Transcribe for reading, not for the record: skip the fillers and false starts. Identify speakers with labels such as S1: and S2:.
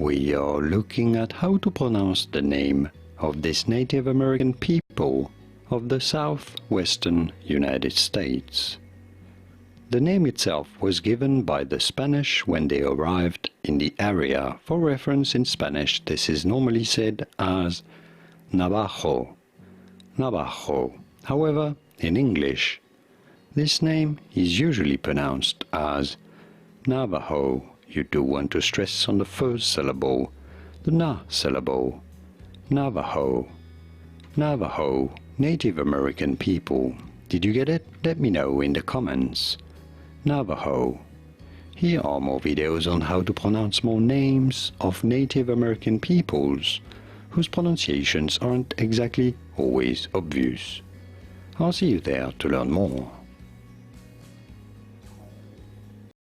S1: we are looking at how to pronounce the name of this Native American people of the southwestern United States. The name itself was given by the Spanish when they arrived in the area. For reference, in Spanish this is normally said as Navajo. Navajo. However, in English, this name is usually pronounced as Navajo. You do want to stress on the first syllable, the na syllable. Navajo. Navajo, Native American people. Did you get it? Let me know in the comments. Navajo. Here are more videos on how to pronounce more names of Native American peoples whose pronunciations aren't exactly always obvious. I'll see you there to learn more.